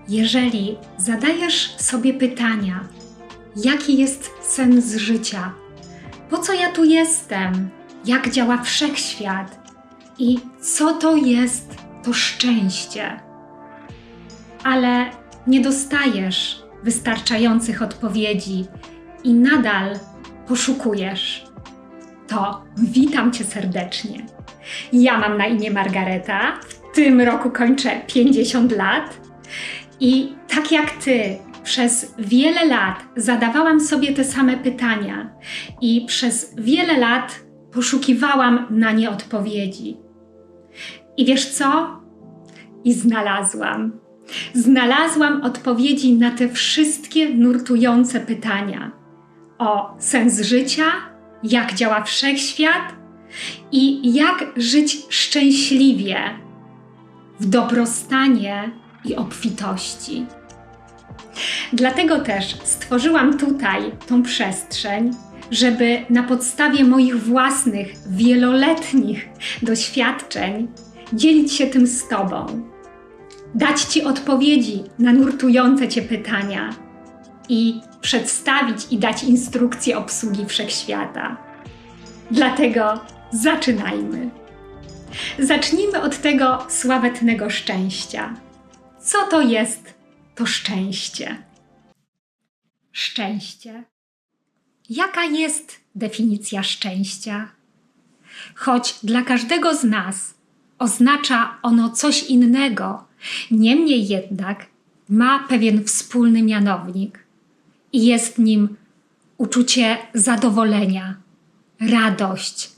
Jeżeli zadajesz sobie pytania, jaki jest sens życia, po co ja tu jestem, jak działa wszechświat i co to jest to szczęście, ale nie dostajesz wystarczających odpowiedzi i nadal poszukujesz, to witam Cię serdecznie. Ja mam na imię Margareta, w tym roku kończę 50 lat i tak jak Ty przez wiele lat zadawałam sobie te same pytania i przez wiele lat poszukiwałam na nie odpowiedzi. I wiesz co? I znalazłam odpowiedzi na te wszystkie nurtujące pytania o sens życia, jak działa wszechświat i jak żyć szczęśliwie, w dobrostanie i obfitości. Dlatego też stworzyłam tutaj tą przestrzeń, żeby na podstawie moich własnych, wieloletnich doświadczeń dzielić się tym z Tobą, dać Ci odpowiedzi na nurtujące Cię pytania i przedstawić i dać instrukcję obsługi wszechświata. Dlatego zaczynajmy. Zacznijmy od tego sławetnego szczęścia. Co to jest to szczęście? Szczęście. Jaka jest definicja szczęścia? Choć dla każdego z nas oznacza ono coś innego, niemniej jednak ma pewien wspólny mianownik i jest nim uczucie zadowolenia, radość,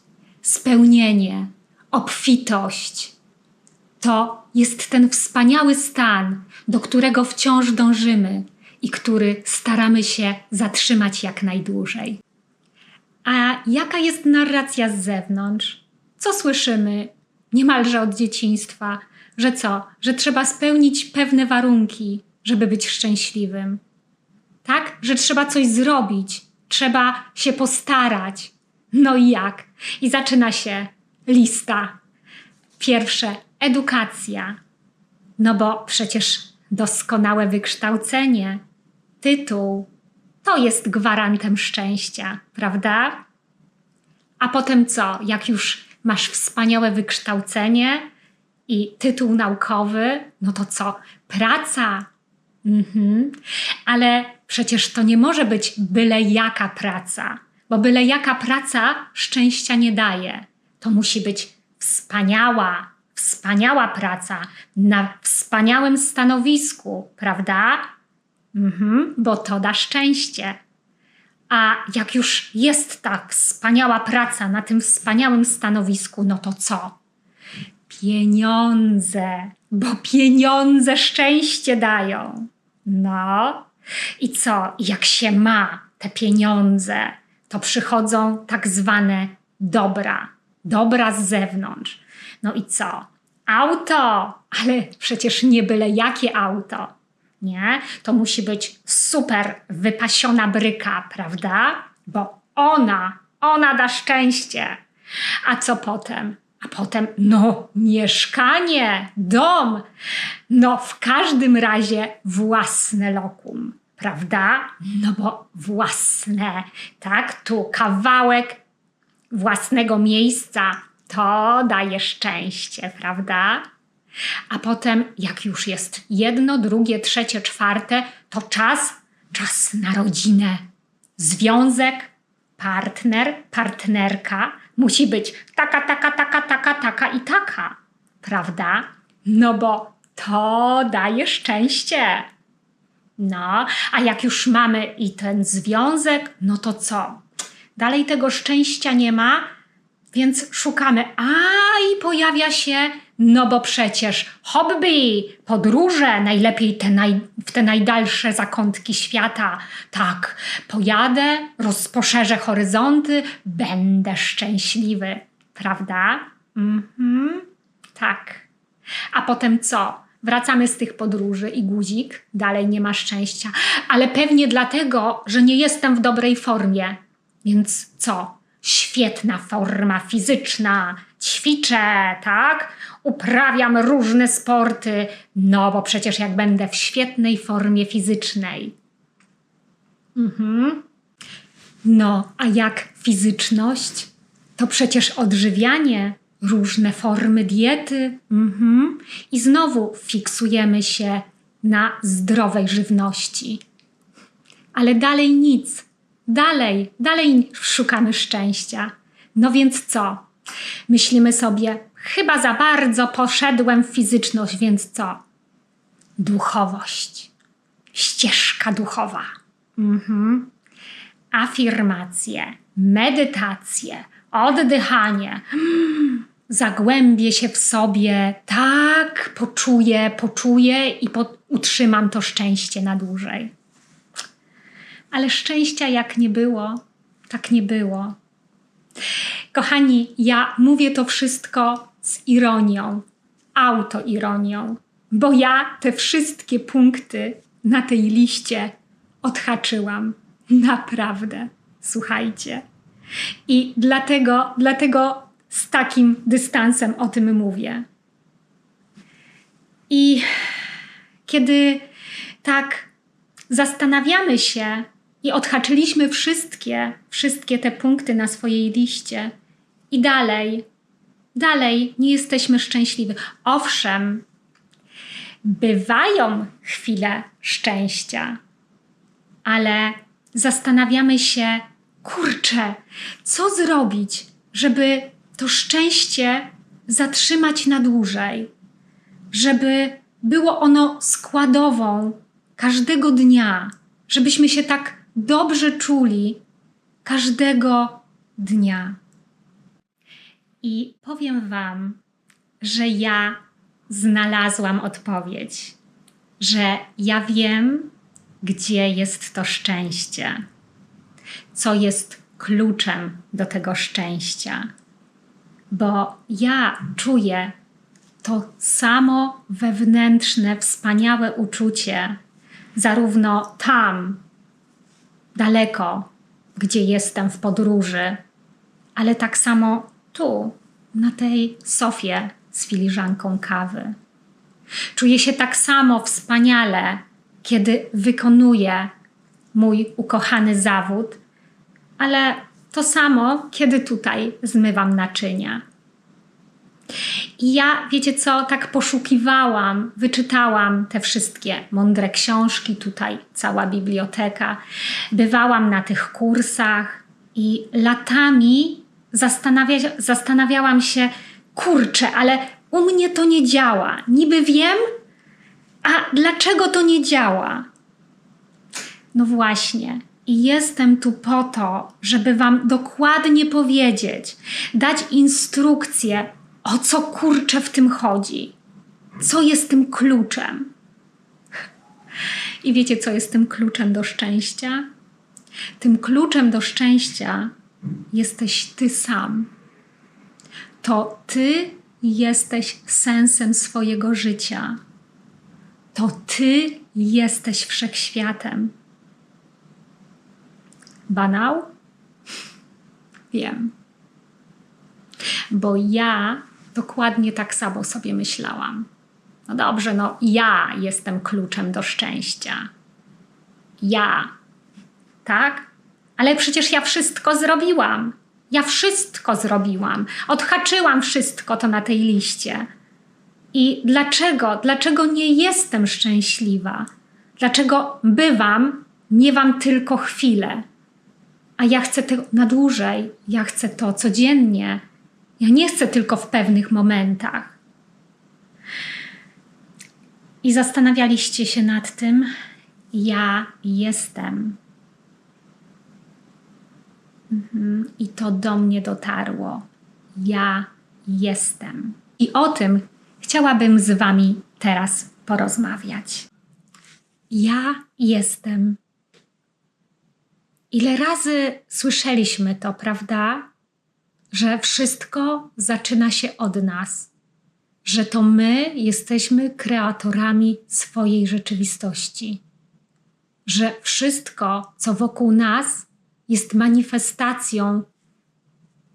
spełnienie, obfitość. To jest ten wspaniały stan, do którego wciąż dążymy i który staramy się zatrzymać jak najdłużej. A jaka jest narracja z zewnątrz? Co słyszymy niemalże od dzieciństwa? Że co? Że trzeba spełnić pewne warunki, żeby być szczęśliwym. Tak? Że trzeba coś zrobić, trzeba się postarać. No i jak? I zaczyna się lista. Pierwsze, edukacja. No bo przecież doskonałe wykształcenie, tytuł, to jest gwarantem szczęścia, prawda? A potem co? Jak już masz wspaniałe wykształcenie i tytuł naukowy, no to co? Praca. Ale przecież to nie może być byle jaka praca, bo byle jaka praca szczęścia nie daje. To musi być wspaniała praca na wspaniałym stanowisku, prawda? Bo to da szczęście. A jak już jest ta wspaniała praca na tym wspaniałym stanowisku, no to co? Pieniądze, bo pieniądze szczęście dają. No i co? Jak się ma te pieniądze, to przychodzą tak zwane dobra z zewnątrz. No i co? Auto, ale przecież nie byle jakie auto, nie? To musi być super wypasiona bryka, prawda? Bo ona da szczęście. A co potem? A potem, no, mieszkanie, dom, no w każdym razie własne lokum, prawda? No bo własne, tak? Tu kawałek własnego miejsca, to daje szczęście, prawda? A potem, jak już jest jedno, drugie, trzecie, czwarte, to czas na rodzinę. Związek, partner, partnerka musi być taka i taka, prawda? No bo to daje szczęście. No, a jak już mamy i ten związek, no to co? Dalej tego szczęścia nie ma, więc szukamy. I pojawia się, no bo przecież hobby, podróże, najlepiej w te najdalsze zakątki świata. Tak, pojadę, poszerzę horyzonty, będę szczęśliwy, prawda? Tak. A potem co? Wracamy z tych podróży i guzik, dalej nie ma szczęścia, ale pewnie dlatego, że nie jestem w dobrej formie. Więc co? Świetna forma fizyczna, ćwiczę, tak? uprawiam różne sporty, no bo przecież jak będę w świetnej formie fizycznej. No, a jak fizyczność? To przecież odżywianie, różne formy diety. I znowu fiksujemy się na zdrowej żywności. Ale dalej nic. Dalej szukamy szczęścia. No więc co? Myślimy sobie, chyba za bardzo poszedłem w fizyczność, więc co? Duchowość. Ścieżka duchowa. Afirmacje, medytacje, oddychanie. Zagłębię się w sobie, tak, poczuję i utrzymam to szczęście na dłużej. Ale szczęścia jak nie było, tak nie było. Kochani, ja mówię to wszystko z ironią, autoironią, bo ja te wszystkie punkty na tej liście odhaczyłam. Naprawdę, słuchajcie. I dlatego z takim dystansem o tym mówię. I kiedy tak zastanawiamy się i odhaczyliśmy wszystkie te punkty na swojej liście i dalej nie jesteśmy szczęśliwi. Owszem, bywają chwile szczęścia, ale zastanawiamy się, kurczę, co zrobić, żeby to szczęście zatrzymać na dłużej, żeby było ono składową każdego dnia, żebyśmy się tak dobrze czuli każdego dnia. I powiem wam, że ja znalazłam odpowiedź, że ja wiem, gdzie jest to szczęście, co jest kluczem do tego szczęścia, bo ja czuję to samo wewnętrzne, wspaniałe uczucie, zarówno tam, daleko, gdzie jestem w podróży, ale tak samo tu, na tej sofie z filiżanką kawy. Czuję się tak samo wspaniale, kiedy wykonuję mój ukochany zawód, ale to samo, kiedy tutaj zmywam naczynia. I ja, wiecie co, tak poszukiwałam, wyczytałam te wszystkie mądre książki, tutaj cała biblioteka. Bywałam na tych kursach i latami zastanawiałam się, kurczę, ale u mnie to nie działa. Niby wiem, a dlaczego to nie działa? No właśnie. I jestem tu po to, żeby wam dokładnie powiedzieć, dać instrukcję, o co kurczę w tym chodzi. Co jest tym kluczem? I wiecie, co jest tym kluczem do szczęścia? Tym kluczem do szczęścia jesteś ty sam. To ty jesteś sensem swojego życia. To ty jesteś wszechświatem. Banał? Wiem. Bo ja dokładnie tak samo sobie myślałam. No dobrze, no ja jestem kluczem do szczęścia. Ja. Tak? Ale przecież ja wszystko zrobiłam. Odhaczyłam wszystko to na tej liście. I dlaczego? Dlaczego nie jestem szczęśliwa? Dlaczego miewam tylko chwilę? A ja chcę to na dłużej. Ja chcę to codziennie. Ja nie chcę tylko w pewnych momentach. I zastanawialiście się nad tym? Ja jestem. I to do mnie dotarło. Ja jestem. I o tym chciałabym z wami teraz porozmawiać. Ja jestem. Ile razy słyszeliśmy to, prawda? Że wszystko zaczyna się od nas. Że to my jesteśmy kreatorami swojej rzeczywistości. Że wszystko, co wokół nas, jest manifestacją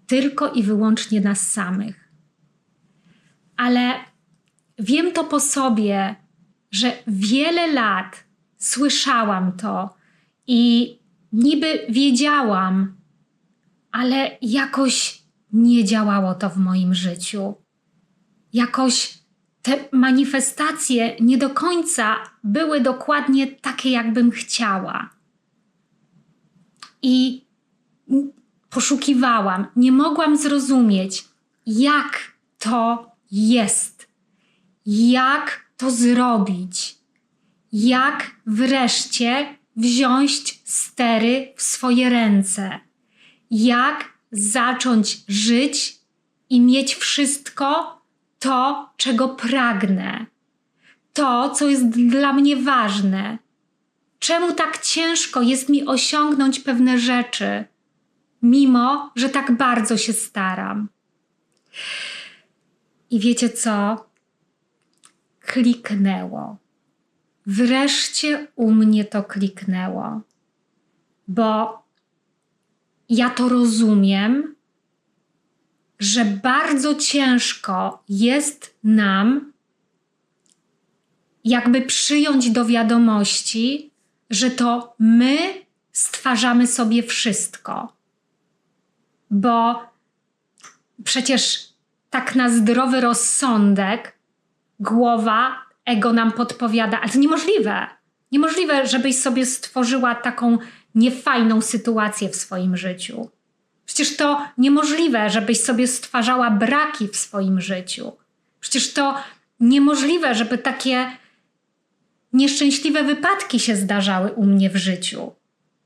tylko i wyłącznie nas samych. ale wiem to po sobie, że wiele lat słyszałam to i niby wiedziałam, ale jakoś nie działało to w moim życiu. Jakoś te manifestacje nie do końca były dokładnie takie, jakbym chciała. I poszukiwałam, nie mogłam zrozumieć, jak to jest, jak to zrobić, jak wreszcie wziąć stery w swoje ręce, jak zacząć żyć i mieć wszystko to, czego pragnę, to, co jest dla mnie ważne. Czemu tak ciężko jest mi osiągnąć pewne rzeczy, mimo że tak bardzo się staram? I wiecie co? Kliknęło. Wreszcie u mnie to kliknęło, bo ja to rozumiem, że bardzo ciężko jest nam jakby przyjąć do wiadomości, że to my stwarzamy sobie wszystko. Bo przecież tak na zdrowy rozsądek głowa, ego nam podpowiada, ale to niemożliwe. Niemożliwe, żebyś sobie stworzyła taką niefajną sytuację w swoim życiu. Przecież to niemożliwe, żebyś sobie stwarzała braki w swoim życiu. Przecież to niemożliwe, żeby takie nieszczęśliwe wypadki się zdarzały u mnie w życiu.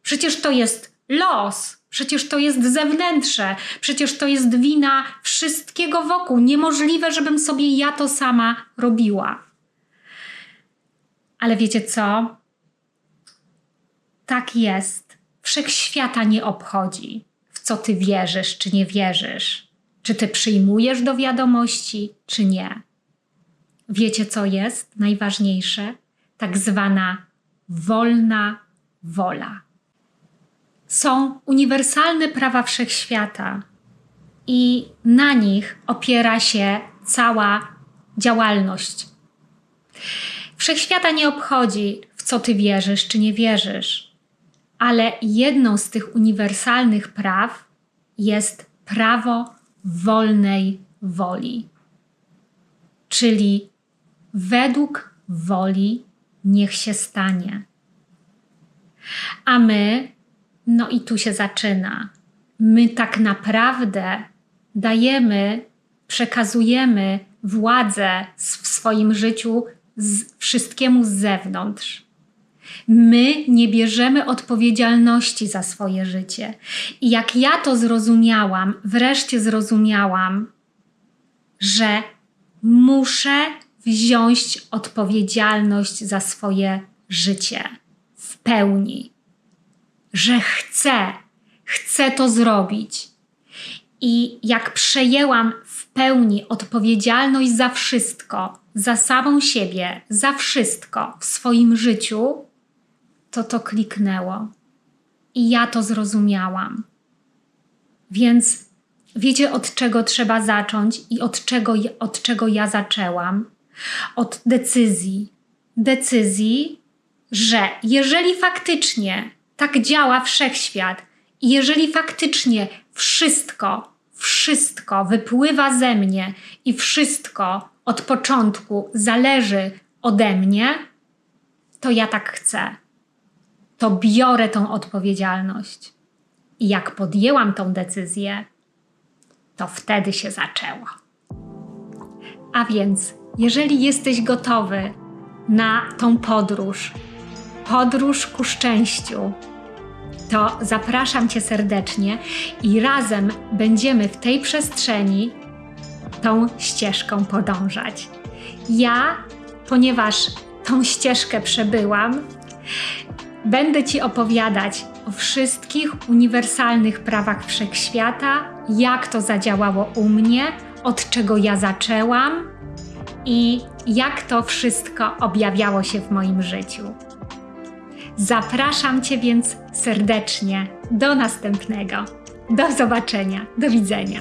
Przecież to jest los, przecież to jest zewnętrzne, przecież to jest wina wszystkiego wokół. Niemożliwe, żebym sobie ja to sama robiła. Ale wiecie co? Tak jest. Wszechświata nie obchodzi, w co ty wierzysz, czy nie wierzysz. Czy ty przyjmujesz do wiadomości, czy nie. Wiecie, co jest najważniejsze? Tak zwana wolna wola. Są uniwersalne prawa wszechświata i na nich opiera się cała działalność. Wszechświata nie obchodzi, w co ty wierzysz, czy nie wierzysz, ale jedną z tych uniwersalnych praw jest prawo wolnej woli. Czyli według woli niech się stanie. A my, no i tu się zaczyna, my tak naprawdę przekazujemy władzę w swoim życiu wszystkiemu z zewnątrz. My nie bierzemy odpowiedzialności za swoje życie. I jak ja to zrozumiałam, wreszcie zrozumiałam, że muszę wziąć odpowiedzialność za swoje życie w pełni. Że chcę to zrobić. I jak przejęłam w pełni odpowiedzialność za wszystko, za samą siebie, za wszystko w swoim życiu, to kliknęło. I ja to zrozumiałam. Więc wiecie, od czego trzeba zacząć i od czego ja zaczęłam? Od decyzji. Decyzji, że jeżeli faktycznie tak działa wszechświat i jeżeli faktycznie wszystko wypływa ze mnie i wszystko od początku zależy ode mnie, to ja tak chcę. To biorę tą odpowiedzialność. I jak podjęłam tą decyzję, to wtedy się zaczęło. A więc, jeżeli jesteś gotowy na tą podróż ku szczęściu, to zapraszam Cię serdecznie i razem będziemy w tej przestrzeni tą ścieżką podążać. Ja, ponieważ tą ścieżkę przebyłam, będę Ci opowiadać o wszystkich uniwersalnych prawach wszechświata, jak to zadziałało u mnie, od czego ja zaczęłam i jak to wszystko objawiało się w moim życiu. Zapraszam Cię więc serdecznie do następnego. Do zobaczenia, do widzenia.